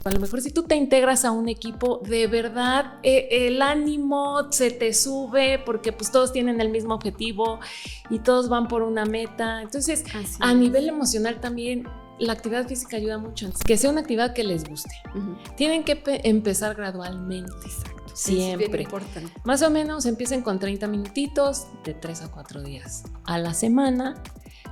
A lo mejor si tú te integras a un equipo, de verdad el ánimo se te sube porque pues todos tienen el mismo objetivo y todos van por una meta. Entonces, a nivel emocional también la actividad física ayuda mucho. Que sea una actividad que les guste. Tienen que empezar gradualmente. Exacto. Siempre. Es bien importante. Más o menos empiecen con 30 minutitos de 3 a 4 días a la semana.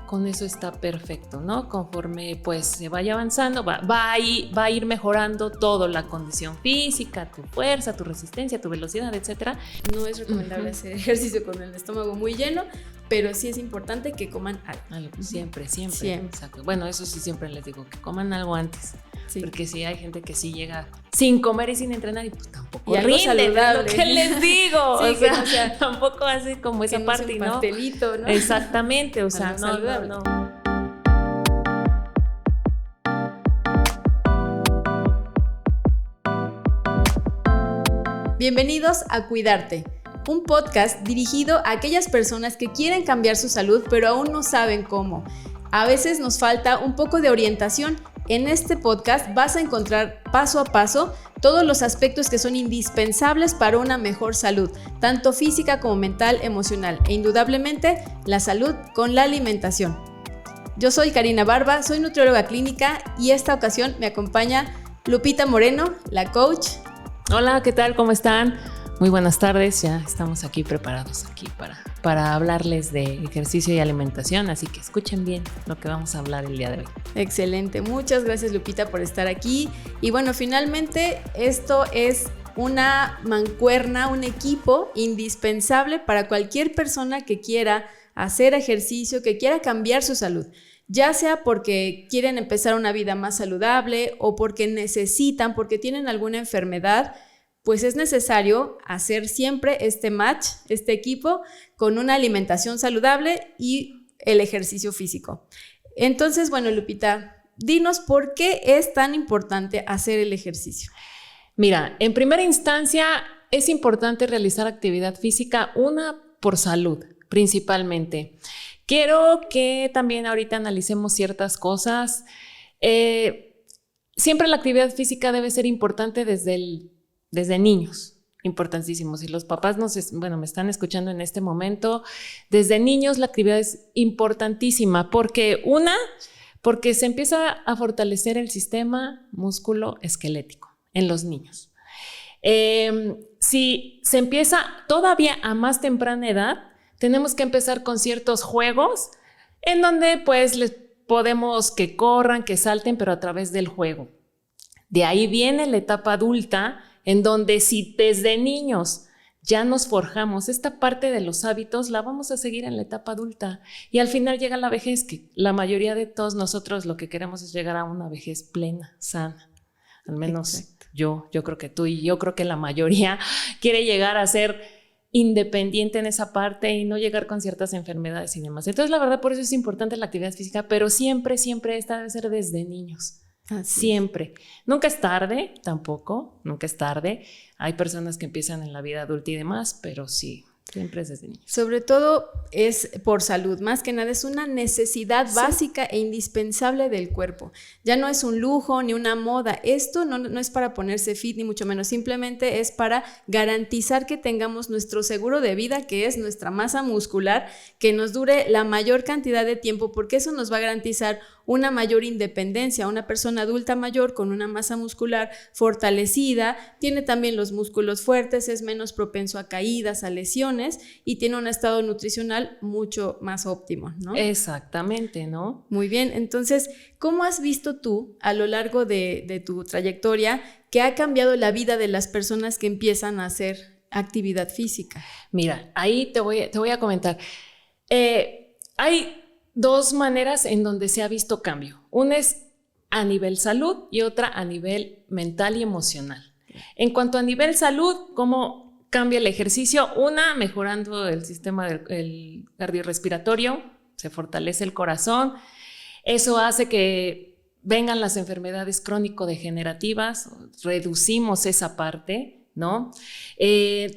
Con eso está perfecto, ¿no? Conforme pues se vaya avanzando, va a ir mejorando todo, la condición física, tu fuerza, tu resistencia, tu velocidad, etcétera. No es recomendable hacer ejercicio con el estómago muy lleno, pero sí es importante que coman algo. Siempre. Exacto. Bueno, eso sí siempre les digo, que coman algo antes. Sí. Porque sí hay gente que sí llega sin comer y sin entrenar y pues tampoco y algo saludable. ¿Qué les digo? Sí, o sea, tampoco hace como esa parte, ¿no? Pastelito, ¿no? Exactamente, o sea, no. Bienvenidos a Cuidarte, un podcast dirigido a aquellas personas que quieren cambiar su salud pero aún no saben cómo. A veces nos falta un poco de orientación. En este podcast vas a encontrar paso a paso todos los aspectos que son indispensables para una mejor salud, tanto física como mental, emocional e indudablemente la salud con la alimentación. Yo soy Karina Barba, soy nutrióloga clínica y esta ocasión me acompaña Lupita Moreno, la coach. Hola, ¿qué tal? ¿Cómo están? Muy buenas tardes, ya estamos aquí preparados para hablarles de ejercicio y alimentación, así que escuchen bien lo que vamos a hablar el día de hoy. Excelente, muchas gracias Lupita por estar aquí. Y bueno, finalmente esto es una mancuerna, un equipo indispensable para cualquier persona que quiera hacer ejercicio, que quiera cambiar su salud. Ya sea porque quieren empezar una vida más saludable o porque necesitan, porque tienen alguna enfermedad, pues es necesario hacer siempre este match, este equipo, con una alimentación saludable y el ejercicio físico. Entonces, bueno, Lupita, dinos por qué es tan importante hacer el ejercicio. Mira, en primera instancia es importante realizar actividad física, una por salud, principalmente. Quiero que también ahorita analicemos ciertas cosas. Siempre la actividad física debe ser importante desde niños, importantísimo. Si los papás me están escuchando en este momento, desde niños la actividad es importantísima porque se empieza a fortalecer el sistema músculo-esquelético en los niños. Si se empieza todavía a más temprana edad, tenemos que empezar con ciertos juegos en donde pues les podemos que corran, que salten, pero a través del juego. De ahí viene la etapa adulta, en donde si desde niños ya nos forjamos esta parte de los hábitos, la vamos a seguir en la etapa adulta. Y al final llega la vejez, que la mayoría de todos nosotros lo que queremos es llegar a una vejez plena, sana. Al menos yo creo que tú y yo creo que la mayoría quiere llegar a ser independiente en esa parte y no llegar con ciertas enfermedades y demás. Entonces, la verdad, por eso es importante la actividad física, pero siempre esta debe ser desde niños. Siempre. Nunca es tarde, tampoco, nunca es tarde. Hay personas que empiezan en la vida adulta y demás, pero sí, siempre es desde niños. Sobre todo es por salud, más que nada es una necesidad básica e indispensable del cuerpo. Ya no es un lujo ni una moda. Esto no es para ponerse fit ni mucho menos, simplemente es para garantizar que tengamos nuestro seguro de vida, que es nuestra masa muscular, que nos dure la mayor cantidad de tiempo, porque eso nos va a garantizar una mayor independencia. Una persona adulta mayor con una masa muscular fortalecida tiene también los músculos fuertes, es menos propenso a caídas, a lesiones y tiene un estado nutricional mucho más óptimo, ¿no? Exactamente, ¿no? Muy bien, entonces, ¿cómo has visto tú a lo largo de tu trayectoria que ha cambiado la vida de las personas que empiezan a hacer actividad física? Mira, ahí te voy a comentar. Hay dos maneras en donde se ha visto cambio. Una es a nivel salud y otra a nivel mental y emocional. En cuanto a nivel salud, ¿cómo cambia el ejercicio? Una, mejorando el sistema del cardiorrespiratorio, se fortalece el corazón. Eso hace que vengan las enfermedades crónico-degenerativas, reducimos esa parte, ¿no?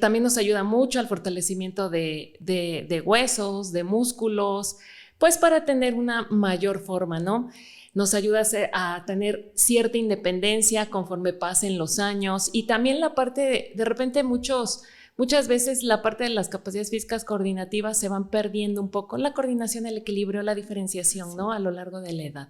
También nos ayuda mucho al fortalecimiento de huesos, de músculos, pues para tener una mayor forma, ¿no? nos ayuda a tener cierta independencia conforme pasen los años, y también la parte de repente muchas veces la parte de las capacidades físicas coordinativas se van perdiendo un poco, la coordinación, el equilibrio, la diferenciación, ¿no? A lo largo de la edad.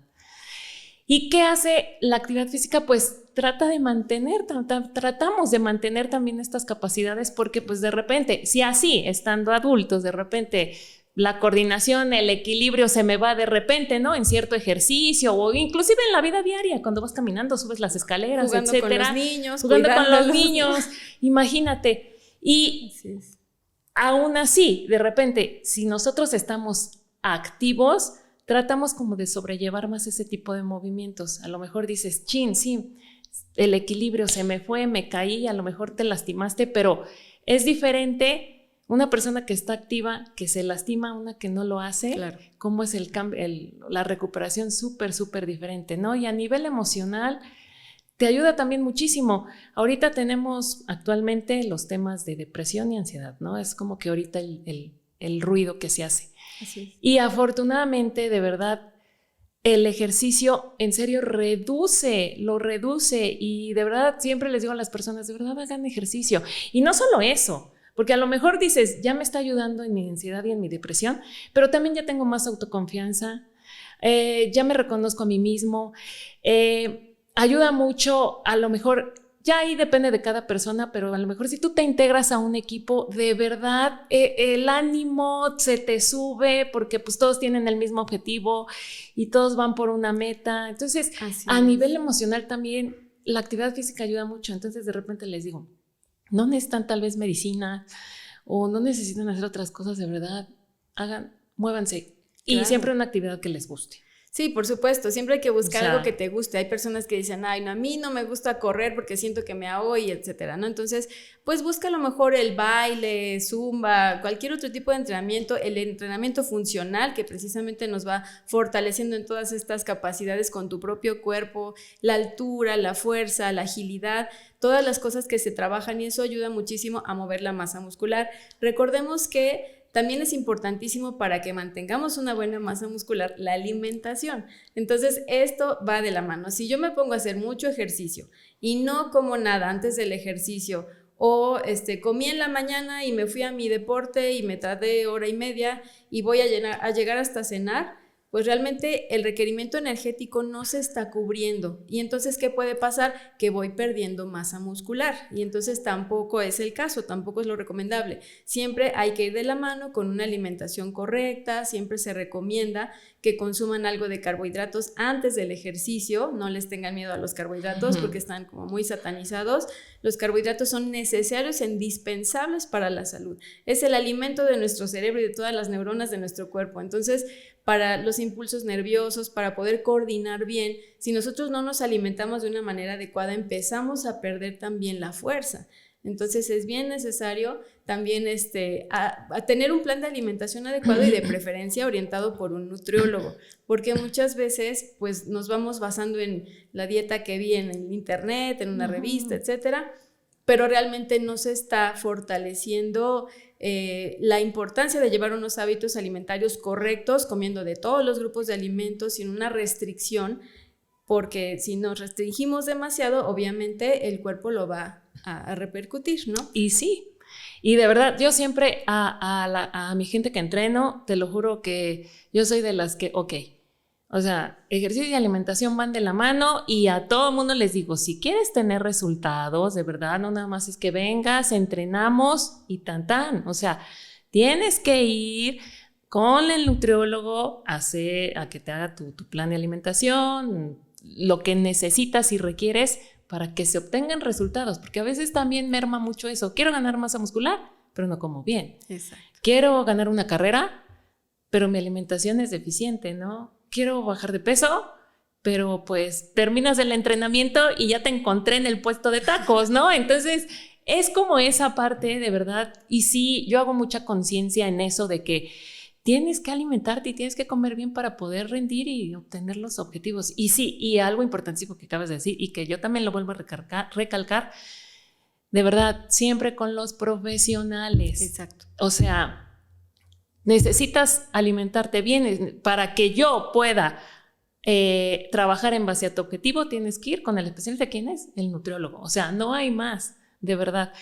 ¿Y qué hace la actividad física? Pues tratamos de mantener también estas capacidades, porque pues de repente, si así, estando adultos, de repente la coordinación, el equilibrio se me va de repente, ¿no? En cierto ejercicio o inclusive en la vida diaria, cuando vas caminando, subes las escaleras, jugando etcétera. Con los niños, jugando con los niños, imagínate. Y aún así, de repente, si nosotros estamos activos, tratamos como de sobrellevar más ese tipo de movimientos. A lo mejor dices, chin, sí, el equilibrio se me fue, me caí, a lo mejor te lastimaste, pero es diferente una persona que está activa, que se lastima, una que no lo hace. Claro. Cómo es el cambio, la recuperación súper diferente, ¿no? Y a nivel emocional te ayuda también muchísimo. Ahorita tenemos actualmente los temas de depresión y ansiedad, ¿no? Es como que ahorita el ruido que se hace. Así es. Y afortunadamente, de verdad, el ejercicio en serio lo reduce, y de verdad siempre les digo a las personas, de verdad hagan ejercicio. Y no solo eso, porque a lo mejor dices, ya me está ayudando en mi ansiedad y en mi depresión, pero también ya tengo más autoconfianza, ya me reconozco a mí mismo, ayuda mucho, a lo mejor, ya ahí depende de cada persona, pero a lo mejor si tú te integras a un equipo, de verdad el ánimo se te sube, porque pues todos tienen el mismo objetivo y todos van por una meta. Entonces, a nivel emocional también la actividad física ayuda mucho. Entonces de repente les digo, no necesitan tal vez medicina o no necesitan hacer otras cosas, de verdad, muévanse. Claro. Y siempre una actividad que les guste. Sí, por supuesto, siempre hay que buscar algo que te guste. Hay personas que dicen, ay, no, a mí no me gusta correr porque siento que me ahogo y etcétera, ¿no? Entonces, pues busca a lo mejor el baile, zumba, cualquier otro tipo de entrenamiento, el entrenamiento funcional que precisamente nos va fortaleciendo en todas estas capacidades con tu propio cuerpo, la altura, la fuerza, la agilidad, todas las cosas que se trabajan, y eso ayuda muchísimo a mover la masa muscular. Recordemos que también es importantísimo para que mantengamos una buena masa muscular la alimentación. Entonces, esto va de la mano. Si yo me pongo a hacer mucho ejercicio y no como nada antes del ejercicio, o comí en la mañana y me fui a mi deporte y me tardé hora y media y voy a llegar hasta cenar, pues realmente el requerimiento energético no se está cubriendo. Y entonces, ¿qué puede pasar? Que voy perdiendo masa muscular, y entonces tampoco es el caso, tampoco es lo recomendable. Siempre hay que ir de la mano con una alimentación correcta. Siempre se recomienda que consuman algo de carbohidratos antes del ejercicio. No les tengan miedo a los carbohidratos porque están como muy satanizados. Los carbohidratos son necesarios e indispensables para la salud. Es el alimento de nuestro cerebro y de todas las neuronas de nuestro cuerpo. Entonces, para los impulsos nerviosos, para poder coordinar bien, si nosotros no nos alimentamos de una manera adecuada, empezamos a perder también la fuerza. Entonces es bien necesario también a tener un plan de alimentación adecuado y de preferencia orientado por un nutriólogo, porque muchas veces pues nos vamos basando en la dieta que vi en internet, en una revista, etcétera, pero realmente no se está fortaleciendo la importancia de llevar unos hábitos alimentarios correctos, comiendo de todos los grupos de alimentos sin una restricción, porque si nos restringimos demasiado, obviamente el cuerpo lo va a repercutir, ¿no? Y sí, y de verdad, yo siempre a mi gente que entreno, te lo juro que yo soy de las que, o sea, ejercicio y alimentación van de la mano, y a todo mundo les digo, si quieres tener resultados, de verdad, no nada más es que vengas, entrenamos y tan, o sea, tienes que ir con el nutriólogo a que te haga tu plan de alimentación, lo que necesitas y requieres para que se obtengan resultados, porque a veces también merma mucho eso. Quiero ganar masa muscular, pero no como bien. Exacto. Quiero ganar una carrera, pero mi alimentación es deficiente, ¿no? Quiero bajar de peso, pero pues terminas el entrenamiento y ya te encontré en el puesto de tacos, ¿no? Entonces es como esa parte, de verdad. Y sí, yo hago mucha conciencia en eso de que tienes que alimentarte y tienes que comer bien para poder rendir y obtener los objetivos. Y sí, y algo importantísimo que acabas de decir y que yo también lo vuelvo a recalcar, de verdad, siempre con los profesionales. Exacto. O sea, necesitas alimentarte bien para que yo pueda trabajar en base a tu objetivo, tienes que ir con el especialista. ¿Quién es? El nutriólogo. O sea, no hay más, de verdad.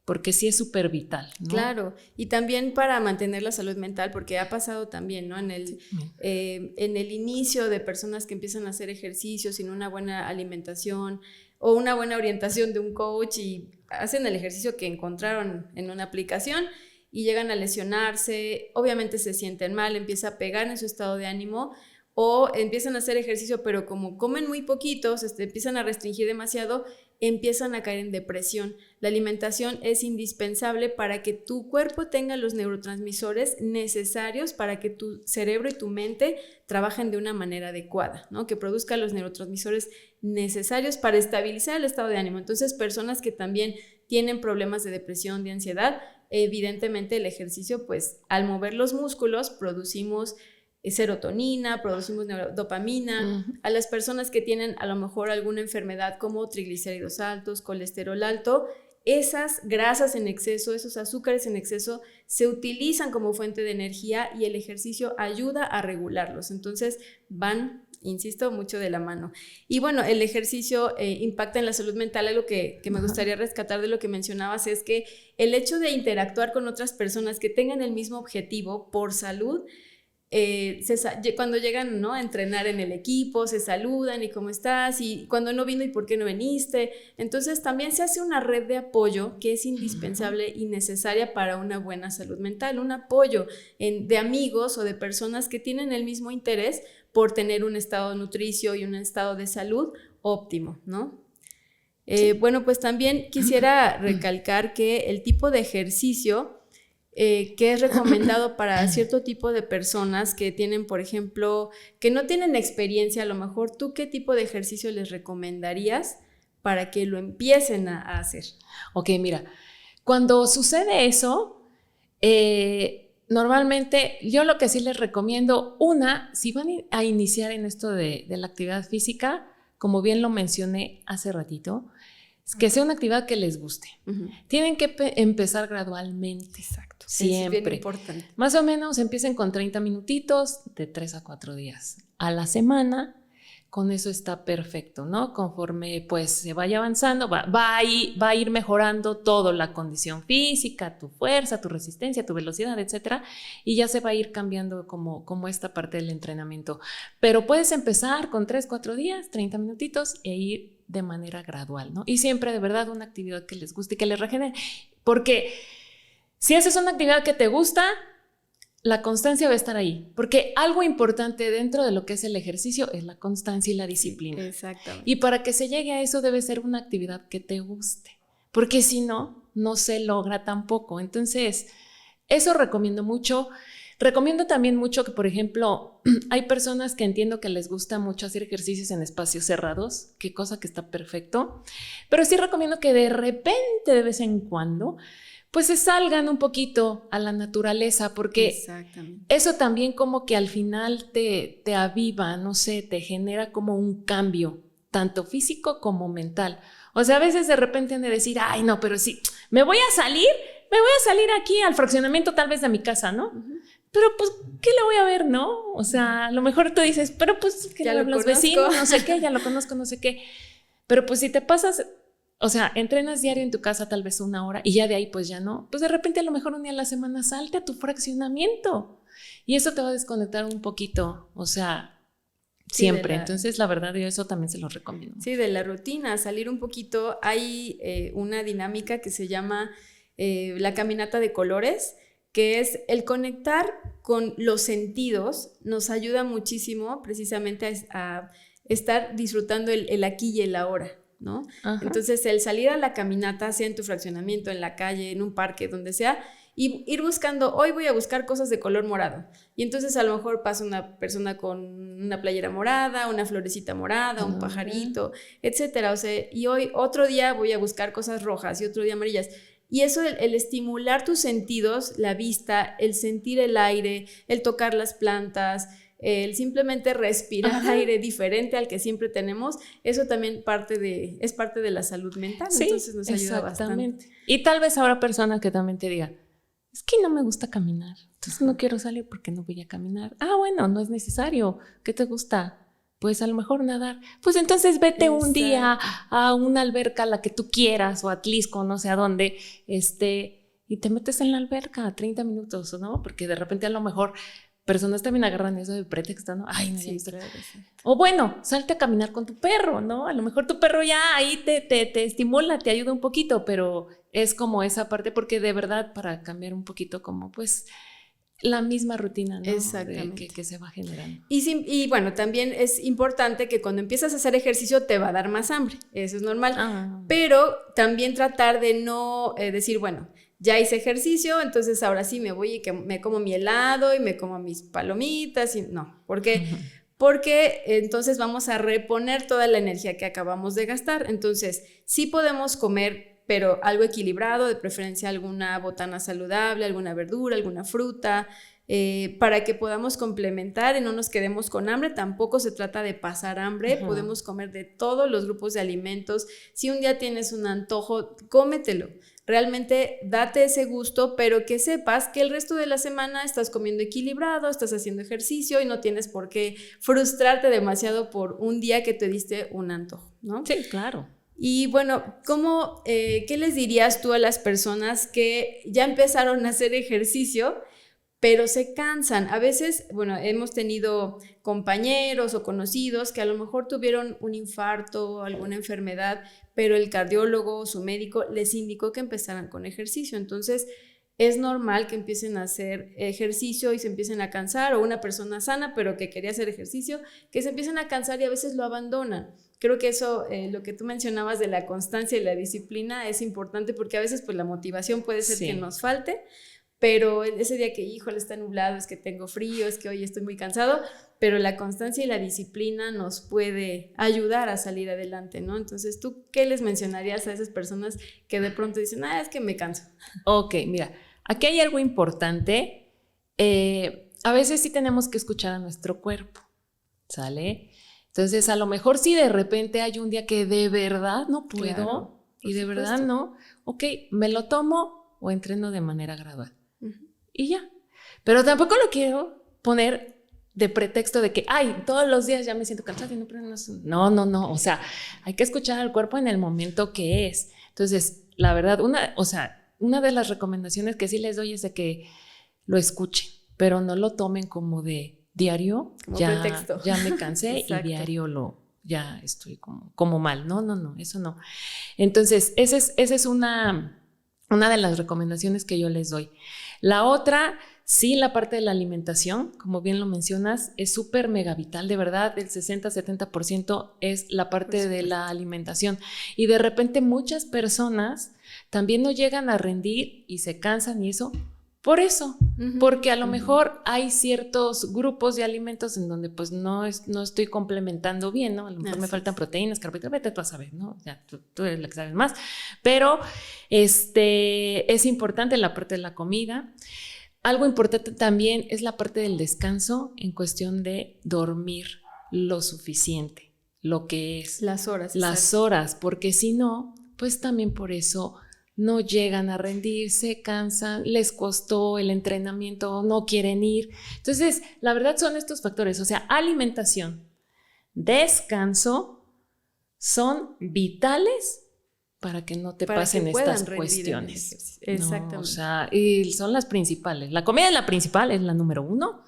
Porque sí es súper vital, ¿no? Claro, y también para mantener la salud mental, porque ha pasado también, ¿no? En el inicio de personas que empiezan a hacer ejercicio sin una buena alimentación o una buena orientación de un coach y hacen el ejercicio que encontraron en una aplicación y llegan a lesionarse, obviamente se sienten mal, empieza a pegar en su estado de ánimo, o empiezan a hacer ejercicio, pero como comen muy poquito, empiezan a restringir demasiado, empiezan a caer en depresión. La alimentación es indispensable para que tu cuerpo tenga los neurotransmisores necesarios para que tu cerebro y tu mente trabajen de una manera adecuada, ¿no? Que produzca los neurotransmisores necesarios para estabilizar el estado de ánimo. Entonces, personas que también tienen problemas de depresión, de ansiedad, evidentemente el ejercicio, pues al mover los músculos producimos serotonina, producimos dopamina. A las personas que tienen a lo mejor alguna enfermedad como triglicéridos altos, colesterol alto, esas grasas en exceso, esos azúcares en exceso se utilizan como fuente de energía y el ejercicio ayuda a regularlos. Entonces van, insisto, mucho de la mano. Y bueno, el ejercicio impacta en la salud mental. Algo que me gustaría rescatar de lo que mencionabas es que el hecho de interactuar con otras personas que tengan el mismo objetivo por salud, cuando llegan, ¿no?, a entrenar en el equipo, se saludan y cómo estás, y cuando no vino y por qué no viniste. Entonces también se hace una red de apoyo que es indispensable y necesaria para una buena salud mental, un apoyo de amigos o de personas que tienen el mismo interés por tener un estado nutricio y un estado de salud óptimo, ¿no? Bueno, pues también quisiera recalcar que el tipo de ejercicio que es recomendado para cierto tipo de personas que tienen, por ejemplo, que no tienen experiencia, a lo mejor, ¿tú qué tipo de ejercicio les recomendarías para que lo empiecen a hacer? Ok, mira, cuando sucede eso, normalmente yo lo que sí les recomiendo, si van a iniciar en esto de la actividad física, como bien lo mencioné hace ratito, que sea una actividad que les guste. Tienen que empezar gradualmente. Exacto. Siempre. Es bien importante. Más o menos empiecen con 30 minutitos de 3 a 4 días a la semana. Con eso está perfecto, ¿no? Conforme pues se vaya avanzando, va a ir mejorando todo, la condición física, tu fuerza, tu resistencia, tu velocidad, etcétera, y ya se va a ir cambiando como esta parte del entrenamiento. Pero puedes empezar con 3, 4 días, 30 minutitos e ir de manera gradual, ¿no? Y siempre de verdad una actividad que les guste y que les regenere, porque si haces una actividad que te gusta, la constancia va a estar ahí, porque algo importante dentro de lo que es el ejercicio es la constancia y la disciplina. Sí, exactamente. Y para que se llegue a eso debe ser una actividad que te guste, porque si no, no se logra tampoco. Entonces, eso recomiendo mucho. Recomiendo también mucho que, por ejemplo, hay personas que entiendo que les gusta mucho hacer ejercicios en espacios cerrados, qué cosa que está perfecto, pero sí recomiendo que de repente, de vez en cuando, pues se salgan un poquito a la naturaleza, porque eso también como que al final te aviva, no sé, te genera como un cambio, tanto físico como mental. O sea, a veces de repente han de decir, ay, no, pero sí, me voy a salir aquí al fraccionamiento tal vez de mi casa, ¿no? Pero pues, ¿qué le voy a ver, no? O sea, a lo mejor tú dices, pero pues, que los vecinos, no sé qué, ya lo conozco, no sé qué. Pero pues si te pasas... O sea, entrenas diario en tu casa tal vez 1 hora y ya de ahí pues ya no. Pues de repente a lo mejor un día a la semana salte a tu fraccionamiento y eso te va a desconectar un poquito, o sea, siempre. Entonces la verdad yo eso también se los recomiendo. Sí, de la rutina, salir un poquito. Hay una dinámica que se llama la caminata de colores, que es el conectar con los sentidos, nos ayuda muchísimo precisamente a estar disfrutando el aquí y el ahora, ¿no? Entonces el salir a la caminata, sea en tu fraccionamiento, en la calle, en un parque, donde sea, y ir buscando, hoy voy a buscar cosas de color morado, y entonces a lo mejor pasa una persona con una playera morada, una florecita morada, un pajarito, etcétera, o sea, y hoy otro día voy a buscar cosas rojas y otro día amarillas. Y eso, el estimular tus sentidos, la vista, el sentir el aire, el tocar las plantas, el simplemente respirar aire diferente al que siempre tenemos, eso también es parte de la salud mental. Sí, entonces nos ayuda bastante. Y tal vez habrá personas que también te digan, es que no me gusta caminar, entonces no quiero salir porque no voy a caminar. Ah, bueno, no es necesario. ¿Qué te gusta? pues a lo mejor nadar. Pues entonces vete Exacto. un día a una alberca, la que tú quieras, o a Atlisco, no sé a dónde, y te metes en la alberca 30 minutos, ¿no? Porque de repente a lo mejor personas también agarran eso de pretexto, ¿no? Ay, no, Sí, ya claro, o bueno, salte a caminar con tu perro, ¿no? A lo mejor tu perro ya ahí te estimula, te ayuda un poquito, pero es como esa parte, porque de verdad para cambiar un poquito como pues la misma rutina, ¿no? Exactamente. Que se va generando. Y bueno, también es importante que cuando empiezas a hacer ejercicio te va a dar más hambre, eso es normal, pero también tratar de no decir, bueno, ya hice ejercicio, entonces ahora sí me voy y que me como mi helado y me como mis palomitas, y no, porque entonces vamos a reponer toda la energía que acabamos de gastar. Entonces sí podemos comer, pero algo equilibrado, de preferencia alguna botana saludable, alguna verdura, alguna fruta, para que podamos complementar y no nos quedemos con hambre. Tampoco se trata de pasar hambre, podemos comer de todos los grupos de alimentos. Si un día tienes un antojo, cómetelo. Realmente date ese gusto, pero que sepas que el resto de la semana estás comiendo equilibrado, estás haciendo ejercicio y no tienes por qué frustrarte demasiado por un día que te diste un antojo, ¿no? Sí, claro. Y bueno, ¿qué les dirías tú a las personas que ya empezaron a hacer ejercicio, pero se cansan? A veces, bueno, hemos tenido compañeros o conocidos que a lo mejor tuvieron un infarto, alguna enfermedad, pero el cardiólogo o su médico les indicó que empezaran con ejercicio. Entonces, es normal que empiecen a hacer ejercicio y se empiecen a cansar, o una persona sana, pero que quería hacer ejercicio, que se empiecen a cansar y a veces lo abandonan. Creo que eso, lo que tú mencionabas de la constancia y la disciplina es importante, porque a veces pues la motivación puede ser que nos falte, pero ese día que, híjole, está nublado, es que tengo frío, es que hoy estoy muy cansado, pero la constancia y la disciplina nos puede ayudar a salir adelante, ¿no? Entonces, ¿tú qué les mencionarías a esas personas que de pronto dicen, es que me canso? Ok, mira, aquí hay algo importante. A veces sí tenemos que escuchar a nuestro cuerpo, ¿sale? Entonces, a lo mejor si de repente hay un día que de verdad no puedo, claro, y de verdad no, ok, me lo tomo o entreno de manera gradual. Y ya. Pero tampoco lo quiero poner de pretexto de que, todos los días ya me siento cansada y no. O sea, hay que escuchar al cuerpo en el momento que es. Entonces, la verdad, una de las recomendaciones que sí les doy es de que lo escuchen, pero no lo tomen como de diario, como pretexto. Ya me cansé y diario ya estoy como mal. No, eso no. Entonces, esa es una de las recomendaciones que yo les doy. La otra, sí, la parte de la alimentación, como bien lo mencionas, es súper mega vital, de verdad, el 60-70% es la parte de la alimentación. Y de repente muchas personas también no llegan a rendir y se cansan y eso, por eso, porque a lo mejor hay ciertos grupos de alimentos en donde pues no estoy complementando bien, ¿no? A lo mejor me faltan proteínas, carbohidratos, vete tú a saber, ¿no? Ya, tú eres la que sabes más, pero es importante la parte de la comida. Algo importante también es la parte del descanso en cuestión de dormir lo suficiente, lo que es. Las horas. Las horas, porque si no, pues también por eso no llegan a rendir, se cansan, les costó el entrenamiento, no quieren ir. Entonces, la verdad son estos factores, o sea, alimentación, descanso, son vitales para que no te pasen estas cuestiones. Exactamente. No, o sea, y son las principales. La comida es la principal, es la número 1.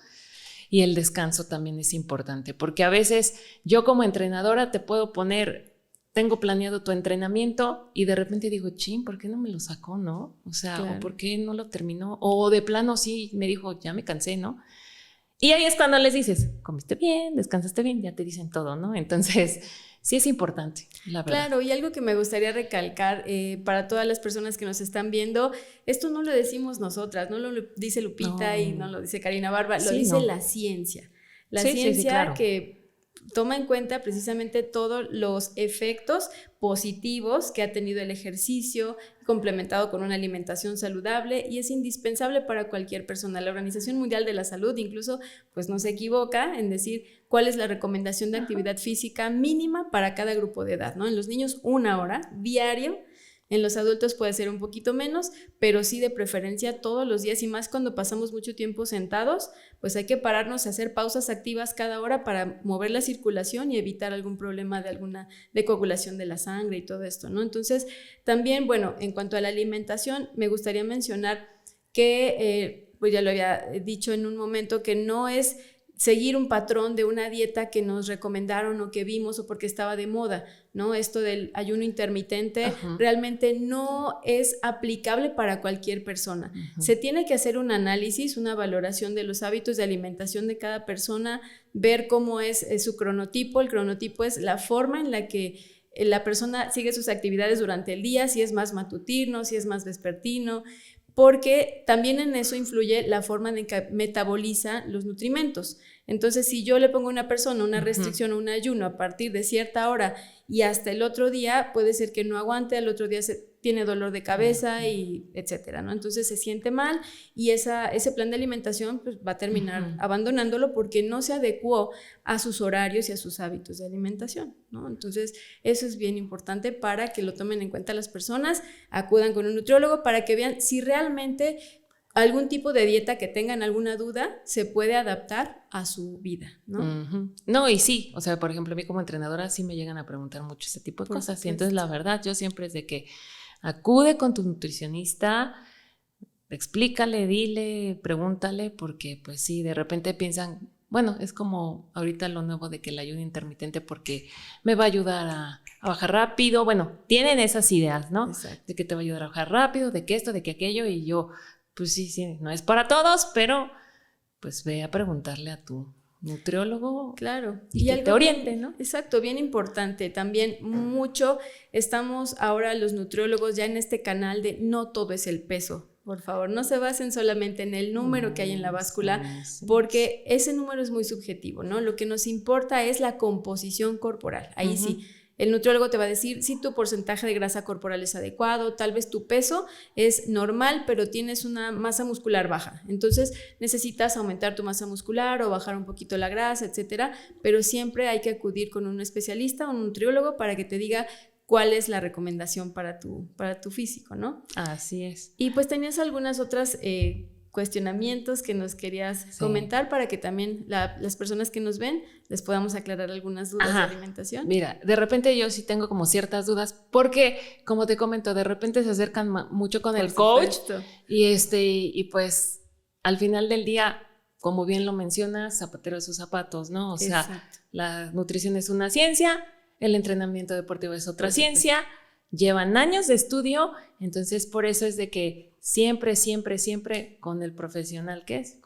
Y el descanso también es importante, porque a veces yo como entrenadora te puedo poner, tengo planeado tu entrenamiento y de repente digo, ¿por qué no me lo sacó, no? O sea, claro. ¿O por qué no lo terminó? O de plano sí, me dijo, ya me cansé, ¿no? Y ahí es cuando les dices, comiste bien, descansaste bien, ya te dicen todo, ¿no? Entonces, sí es importante, la verdad. Claro, y algo que me gustaría recalcar para todas las personas que nos están viendo, esto no lo decimos nosotras, no lo dice Lupita y no lo dice Karina Barba, lo dice la ciencia. La ciencia claro. Que toma en cuenta precisamente todos los efectos positivos que ha tenido el ejercicio, complementado con una alimentación saludable, y es indispensable para cualquier persona. La Organización Mundial de la Salud incluso pues no se equivoca en decir cuál es la recomendación de actividad física mínima para cada grupo de edad, ¿no? En los niños 1 hora diario, En los adultos puede ser un poquito menos, pero sí de preferencia todos los días, y más cuando pasamos mucho tiempo sentados, pues hay que pararnos a hacer pausas activas cada hora para mover la circulación y evitar algún problema de coagulación de la sangre y todo esto, ¿no? Entonces, también, bueno, en cuanto a la alimentación, me gustaría mencionar que, pues ya lo había dicho en un momento, que no es seguir un patrón de una dieta que nos recomendaron o que vimos o porque estaba de moda, ¿no? Esto del ayuno intermitente realmente no es aplicable para cualquier persona. Se tiene que hacer un análisis, una valoración de los hábitos de alimentación de cada persona, ver cómo es su cronotipo. El cronotipo es la forma en la que la persona sigue sus actividades durante el día, si es más matutino, si es más vespertino, porque también en eso influye la forma en que metaboliza los nutrimentos. Entonces, si yo le pongo a una persona una restricción o un ayuno a partir de cierta hora y hasta el otro día, puede ser que no aguante, al otro día tiene dolor de cabeza y etcétera, ¿no? Entonces se siente mal y ese plan de alimentación pues, va a terminar abandonándolo porque no se adecuó a sus horarios y a sus hábitos de alimentación, ¿no? Entonces eso es bien importante para que lo tomen en cuenta las personas, acudan con un nutriólogo para que vean si realmente algún tipo de dieta que tengan alguna duda se puede adaptar a su vida, ¿no? No, y sí, o sea, por ejemplo, a mí como entrenadora sí me llegan a preguntar mucho ese tipo de cosas, y entonces la verdad yo siempre es de que acude con tu nutricionista, explícale, dile, pregúntale, porque pues sí, de repente piensan, bueno, es como ahorita lo nuevo de que el ayuno intermitente porque me va a ayudar a bajar rápido, bueno, tienen esas ideas, ¿no? Exacto. De que te va a ayudar a bajar rápido, de que esto, de que aquello, y yo, pues sí, no es para todos, pero pues ve a preguntarle a tu nutriólogo. Claro. Y que te oriente, ¿no? Exacto, bien importante. También mucho estamos ahora los nutriólogos ya en este canal de no todo es el peso. Por favor, no se basen solamente en el número que hay en la báscula, porque ese número es muy subjetivo, ¿no? Lo que nos importa es la composición corporal. Ahí sí. El nutriólogo te va a decir si tu porcentaje de grasa corporal es adecuado, tal vez tu peso es normal, pero tienes una masa muscular baja. Entonces necesitas aumentar tu masa muscular o bajar un poquito la grasa, etcétera. Pero siempre hay que acudir con un especialista, un nutriólogo, para que te diga cuál es la recomendación para tu físico, ¿no? Así es. Y pues tenías algunas otras cuestionamientos que nos querías comentar para que también las personas que nos ven les podamos aclarar algunas dudas de alimentación. Mira, de repente yo sí tengo como ciertas dudas porque, como te comento, de repente se acercan mucho con el coach y pues al final del día, como bien lo mencionas, zapatero de sus zapatos, ¿no? O sea, la nutrición es una ciencia, el entrenamiento deportivo es otra ciencia, llevan años de estudio, entonces por eso es de que siempre con el profesional que es,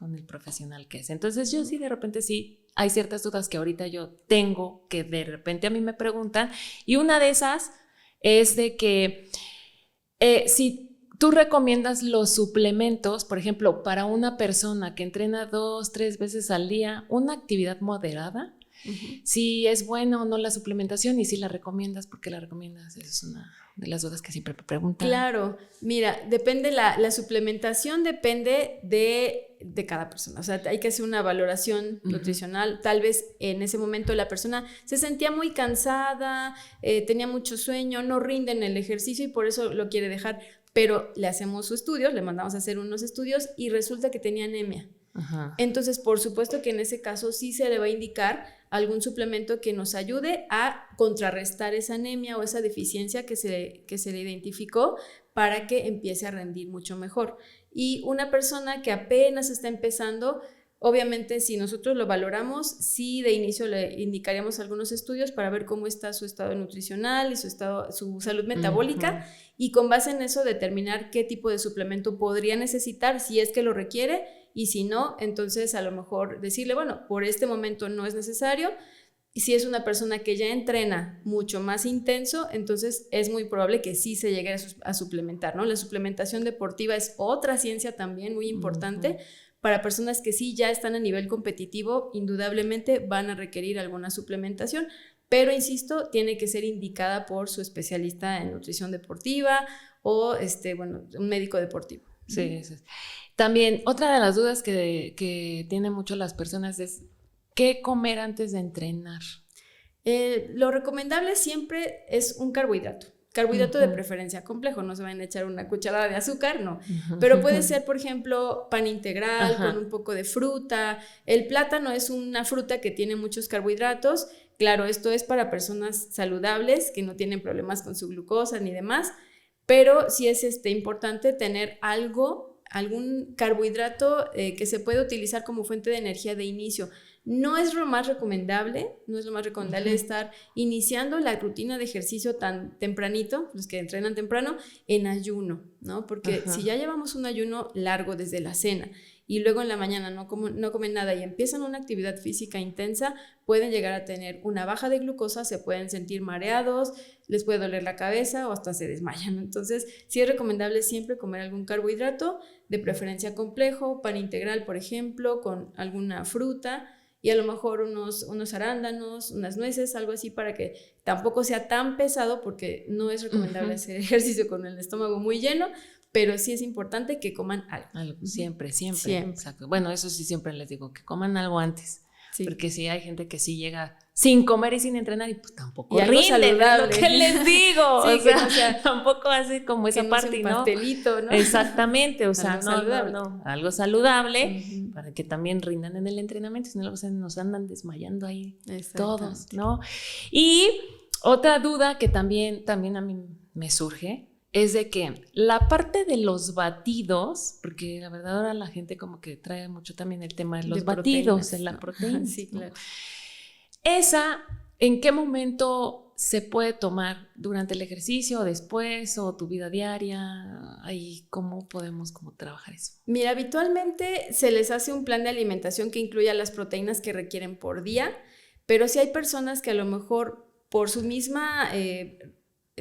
Entonces yo sí de repente sí hay ciertas dudas que ahorita yo tengo que de repente a mí me preguntan, y una de esas es de que si tú recomiendas los suplementos, por ejemplo, para una persona que entrena 2-3 veces al día, una actividad moderada, si es bueno o no la suplementación y si la recomiendas, ¿por qué la recomiendas? Esa es una de las dudas que siempre me preguntan. Claro, mira, depende, la suplementación depende de cada persona, o sea, hay que hacer una valoración nutricional. Tal vez en ese momento la persona se sentía muy cansada, tenía mucho sueño, no rinde en el ejercicio y por eso lo quiere dejar, pero le hacemos su estudio, le mandamos a hacer unos estudios y resulta que tenía anemia. Entonces, por supuesto que en ese caso sí se le va a indicar algún suplemento que nos ayude a contrarrestar esa anemia o esa deficiencia que se le identificó para que empiece a rendir mucho mejor. Y una persona que apenas está empezando, obviamente si nosotros lo valoramos, sí de inicio le indicaríamos algunos estudios para ver cómo está su estado nutricional y su salud metabólica, y con base en eso determinar qué tipo de suplemento podría necesitar si es que lo requiere, y si no, entonces a lo mejor decirle, bueno, por este momento no es necesario. Y si es una persona que ya entrena mucho más intenso, entonces es muy probable que sí se llegue a suplementar, ¿no? La suplementación deportiva es otra ciencia también muy importante. Para personas que sí ya están a nivel competitivo, indudablemente van a requerir alguna suplementación, pero insisto, tiene que ser indicada por su especialista en nutrición deportiva o un médico deportivo. Sí. También otra de las dudas que tienen mucho las personas es ¿qué comer antes de entrenar? Lo recomendable siempre es un carbohidrato. Carbohidrato de preferencia complejo, no se van a echar una cucharada de azúcar, no. Pero puede ser, por ejemplo, pan integral con un poco de fruta. El plátano es una fruta que tiene muchos carbohidratos. Claro, esto es para personas saludables que no tienen problemas con su glucosa ni demás, pero sí es importante tener algún carbohidrato que se puede utilizar como fuente de energía de inicio. No es lo más recomendable estar iniciando la rutina de ejercicio tan tempranito, los que entrenan temprano, en ayuno, ¿no? Porque si ya llevamos un ayuno largo desde la cena y luego en la mañana no comen nada y empiezan una actividad física intensa, pueden llegar a tener una baja de glucosa, se pueden sentir mareados, les puede doler la cabeza o hasta se desmayan. Entonces, sí es recomendable siempre comer algún carbohidrato, de preferencia complejo, pan integral, por ejemplo, con alguna fruta, y a lo mejor unos arándanos, unas nueces, algo así, para que tampoco sea tan pesado, porque no es recomendable hacer ejercicio con el estómago muy lleno, pero sí es importante que coman algo. Siempre. Exacto. Bueno, eso sí siempre les digo, que coman algo antes. Sí. Porque sí hay gente que sí llega sin comer y sin entrenar y pues tampoco y algo saludable. ¿Qué les digo? Sí, o sea, tampoco hace como esa parte, ¿no? Pastelito, ¿no? Exactamente, o sea, algo saludable para que también rindan en el entrenamiento, si no nos andan desmayando ahí todos, ¿no? Y otra duda que también a mí me surge es de que la parte de los batidos, porque la verdad ahora la gente como que trae mucho también el tema de los batidos, de la proteína. Sí, claro. Esa, ¿en qué momento se puede tomar? ¿Durante el ejercicio, después, o tu vida diaria? Ahí, ¿cómo podemos trabajar eso? Mira, habitualmente se les hace un plan de alimentación que incluya las proteínas que requieren por día, pero si hay personas que a lo mejor por su misma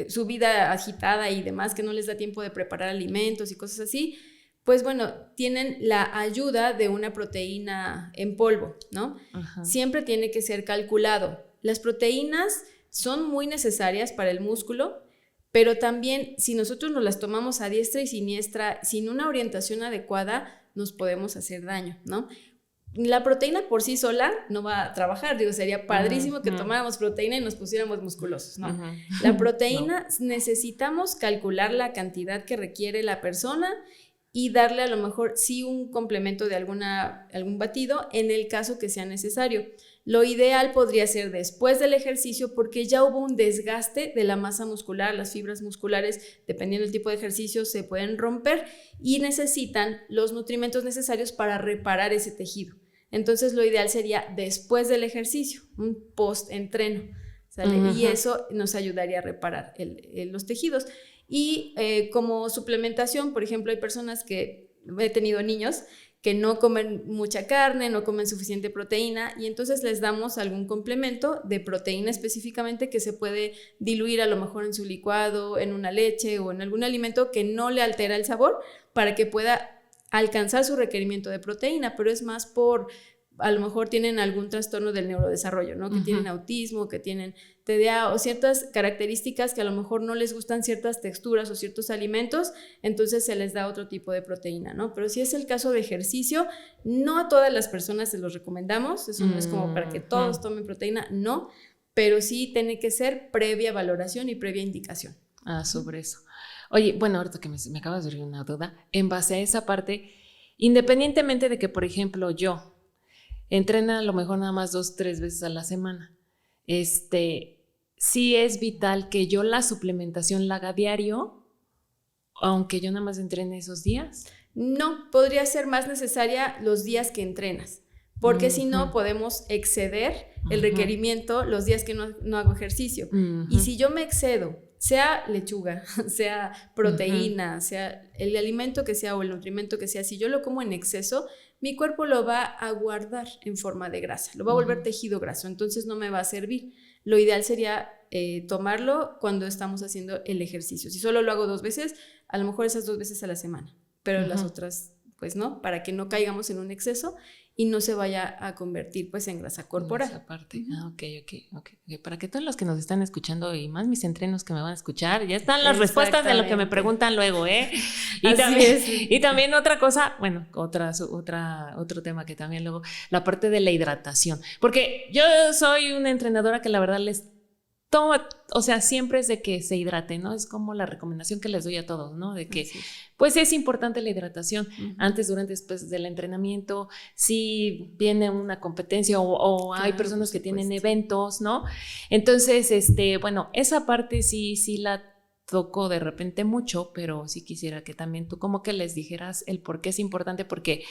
su vida agitada y demás, que no les da tiempo de preparar alimentos y cosas así, pues bueno, tienen la ayuda de una proteína en polvo, ¿no? Siempre tiene que ser calculado. Las proteínas son muy necesarias para el músculo, pero también si nosotros nos las tomamos a diestra y siniestra, sin una orientación adecuada, nos podemos hacer daño, ¿no? La proteína por sí sola no va a trabajar, sería padrísimo que tomáramos proteína y nos pusiéramos musculosos, ¿no? La proteína necesitamos calcular la cantidad que requiere la persona y darle a lo mejor sí un complemento de algún batido en el caso que sea necesario. Lo ideal podría ser después del ejercicio, porque ya hubo un desgaste de la masa muscular, las fibras musculares, dependiendo del tipo de ejercicio, se pueden romper y necesitan los nutrimentos necesarios para reparar ese tejido. Entonces lo ideal sería después del ejercicio, un post-entreno, ¿sale? Y eso nos ayudaría a reparar los tejidos. Y como suplementación, por ejemplo, hay personas que, he tenido niños que no comen mucha carne, no comen suficiente proteína, y entonces les damos algún complemento de proteína específicamente que se puede diluir a lo mejor en su licuado, en una leche o en algún alimento que no le altera el sabor, para que pueda alcanzar su requerimiento de proteína, pero es más a lo mejor tienen algún trastorno del neurodesarrollo, ¿no? Que tienen autismo, que tienen TDA o ciertas características que a lo mejor no les gustan ciertas texturas o ciertos alimentos, entonces se les da otro tipo de proteína, ¿no? Pero si es el caso de ejercicio, no a todas las personas se los recomendamos, eso no es como para que todos tomen proteína, no, pero sí tiene que ser previa valoración y previa indicación. Sobre eso. Oye, bueno, ahorita que me acaba de surgir una duda, en base a esa parte, independientemente de que, por ejemplo, yo entrena a lo mejor nada más 2-3 veces a la semana, sí es vital que yo la suplementación la haga diario, aunque yo nada más entrene esos días. No, podría ser más necesaria los días que entrenas, porque si no podemos exceder el requerimiento los días que no hago ejercicio. Y si yo me excedo, sea lechuga, sea proteína, sea el alimento que sea o el nutrimento que sea, si yo lo como en exceso, mi cuerpo lo va a guardar en forma de grasa, lo va a volver tejido graso, entonces no me va a servir. Lo ideal sería tomarlo cuando estamos haciendo el ejercicio. Si solo lo hago 2 veces, a lo mejor esas 2 veces a la semana, pero las otras pues no, para que no caigamos en un exceso y no se vaya a convertir pues en grasa corporal. Esa parte. Ok. Para que todos los que nos están escuchando y más mis entrenos que me van a escuchar, ya están las respuestas de lo que me preguntan luego, ¿eh? Y también otra cosa, bueno, otro tema que también luego, la parte de la hidratación, porque yo soy una entrenadora que la verdad les o sea, siempre es de que se hidrate, ¿no? Es como la recomendación que les doy a todos, ¿no? De que, pues es importante la hidratación antes, durante, después del entrenamiento, si viene una competencia o hay personas que tienen eventos, ¿no? Entonces, bueno, esa parte sí la toco de repente mucho, pero sí quisiera que también tú como que les dijeras el por qué es importante, porque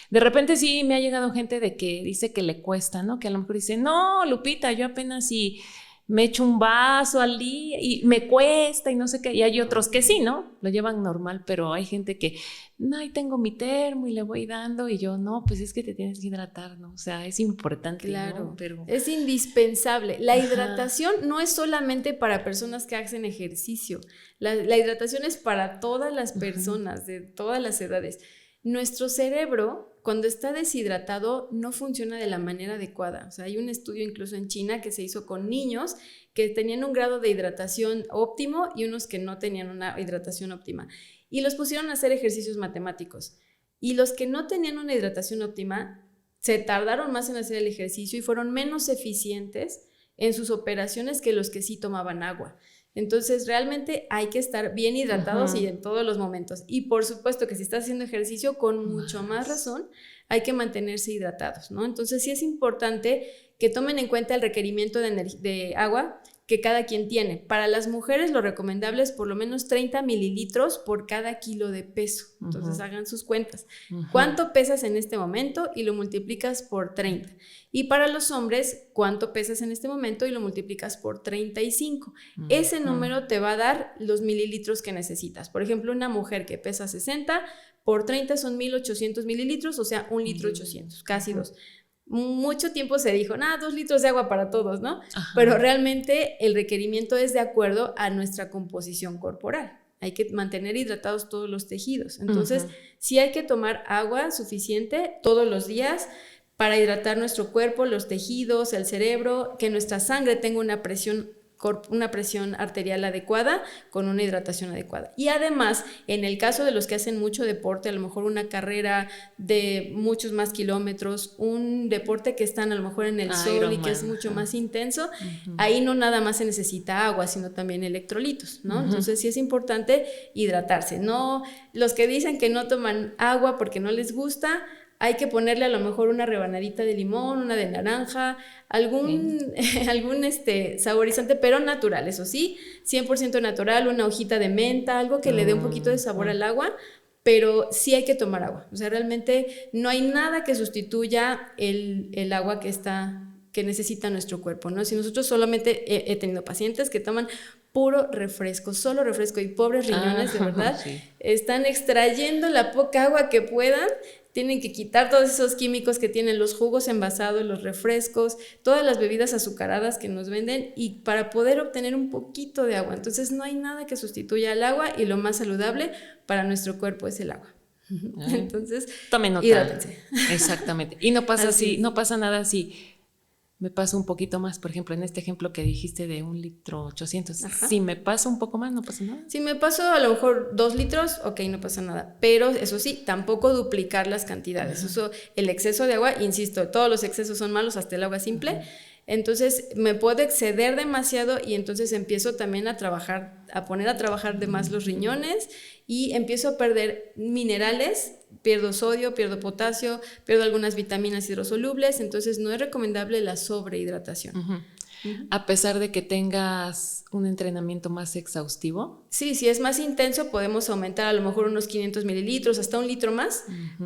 de repente sí me ha llegado gente de que dice que le cuesta, ¿no? Que a lo mejor dice, no, Lupita, yo apenas si me echo un vaso al día y me cuesta y no sé qué, y hay otros que sí, ¿no? Lo llevan normal, pero hay gente que, no, ahí tengo mi termo y le voy dando, y yo, no, pues es que te tienes que hidratar, ¿no? O sea, es importante, claro, ¿no? Pero es indispensable. La hidratación no es solamente para personas que hacen ejercicio, la hidratación es para todas las personas, de todas las edades. Nuestro cerebro, cuando está deshidratado, no funciona de la manera adecuada. O sea, hay un estudio incluso en China que se hizo con niños que tenían un grado de hidratación óptimo y unos que no tenían una hidratación óptima. Y los pusieron a hacer ejercicios matemáticos. Y los que no tenían una hidratación óptima se tardaron más en hacer el ejercicio y fueron menos eficientes en sus operaciones que los que sí tomaban agua. Entonces, realmente hay que estar bien hidratados y en todos los momentos. Y por supuesto que si estás haciendo ejercicio, con mucho más razón, hay que mantenerse hidratados, ¿no? Entonces, sí es importante que tomen en cuenta el requerimiento de agua que cada quien tiene. Para las mujeres, lo recomendable es por lo menos 30 mililitros por cada kilo de peso. Entonces, hagan sus cuentas. ¿Cuánto pesas en este momento? Y lo multiplicas por 30. Y para los hombres, ¿cuánto pesas en este momento? Y lo multiplicas por 35. Ese número te va a dar los mililitros que necesitas. Por ejemplo, una mujer que pesa 60, por 30 son 1800 mililitros, o sea, 1,8 litros, casi 2. Mucho tiempo se dijo, 2 litros de agua para todos, ¿no? Pero realmente el requerimiento es de acuerdo a nuestra composición corporal. Hay que mantener hidratados todos los tejidos. Entonces, sí hay que tomar agua suficiente todos los días para hidratar nuestro cuerpo, los tejidos, el cerebro, que nuestra sangre tenga una presión arterial adecuada con una hidratación adecuada. Y además, en el caso de los que hacen mucho deporte, a lo mejor una carrera de muchos más kilómetros, un deporte que están a lo mejor en el sol y que es mucho más intenso, ahí no nada más se necesita agua, sino también electrolitos, ¿no? Entonces sí es importante hidratarse. No, los que dicen que no toman agua porque no les gusta, hay que ponerle a lo mejor una rebanadita de limón, una de naranja, algún saborizante, pero natural, eso sí, 100% natural, una hojita de menta, algo que le dé un poquito de sabor al agua, pero sí hay que tomar agua. O sea, realmente no hay nada que sustituya el agua que necesita nuestro cuerpo, ¿no? Si nosotros solamente he tenido pacientes que toman puro refresco, solo refresco, y pobres riñones, de verdad, están extrayendo la poca agua que puedan. Tienen que quitar todos esos químicos que tienen los jugos envasados, los refrescos, todas las bebidas azucaradas que nos venden, y para poder obtener un poquito de agua. Entonces no hay nada que sustituya al agua, y lo más saludable para nuestro cuerpo es el agua. Entonces, tomen nota. Hidrátense. Exactamente. Y no pasa no pasa nada si me paso un poquito más, por ejemplo, en este ejemplo que dijiste de 1,800 litros. Si me paso un poco más, no pasa nada. Si me paso a lo mejor 2 litros, ok, no pasa nada. Pero eso sí, tampoco duplicar las cantidades. Eso, el exceso de agua, insisto, todos los excesos son malos, hasta el agua simple. Entonces me puedo exceder demasiado y entonces empiezo también a poner a trabajar de más los riñones y empiezo a perder minerales, pierdo sodio, pierdo potasio, pierdo algunas vitaminas hidrosolubles, entonces no es recomendable la sobrehidratación. A pesar de que tengas un entrenamiento más exhaustivo. Sí, si es más intenso podemos aumentar a lo mejor unos 500 mililitros, hasta 1 litro más,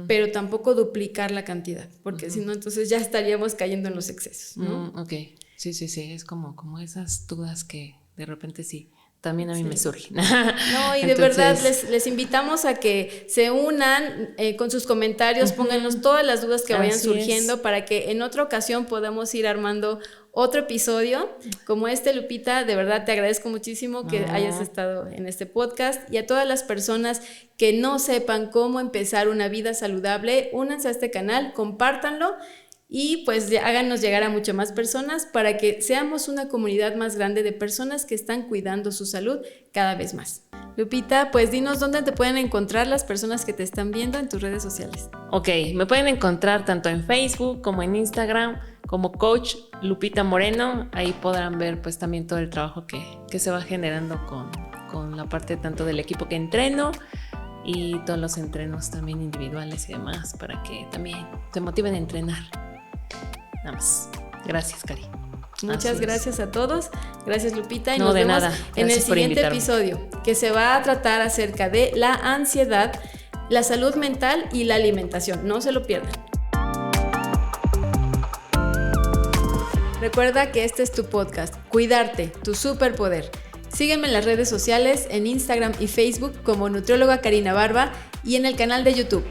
pero tampoco duplicar la cantidad, porque si no, entonces ya estaríamos cayendo en los excesos, ¿no? Ok, sí, es como esas dudas que de repente sí, también a mí me surgen. No, y de verdad les invitamos a que se unan con sus comentarios, pónganos todas las dudas que vayan surgiendo para que en otra ocasión podamos ir armando otro episodio como este. Lupita, de verdad te agradezco muchísimo que hayas estado en este podcast, y a todas las personas que no sepan cómo empezar una vida saludable, únanse a este canal, compártanlo y pues háganos llegar a mucho más personas para que seamos una comunidad más grande de personas que están cuidando su salud cada vez más. Lupita, pues dinos dónde te pueden encontrar las personas que te están viendo en tus redes sociales. Ok, me pueden encontrar tanto en Facebook como en Instagram como coach Lupita Moreno. Ahí podrán ver pues también todo el trabajo que se va generando con la parte tanto del equipo que entreno y todos los entrenos también individuales y demás, para que también se motiven a entrenar. Nada más. Gracias, Cari. Muchas gracias a todos. Gracias, Lupita. Y no, nos de vemos nada. en el siguiente episodio, que se va a tratar acerca de la ansiedad, la salud mental y la alimentación. No se lo pierdan. Recuerda que este es tu podcast, Cuidarte, tu superpoder. Sígueme en las redes sociales, en Instagram y Facebook como nutrióloga Karina Barba y en el canal de YouTube.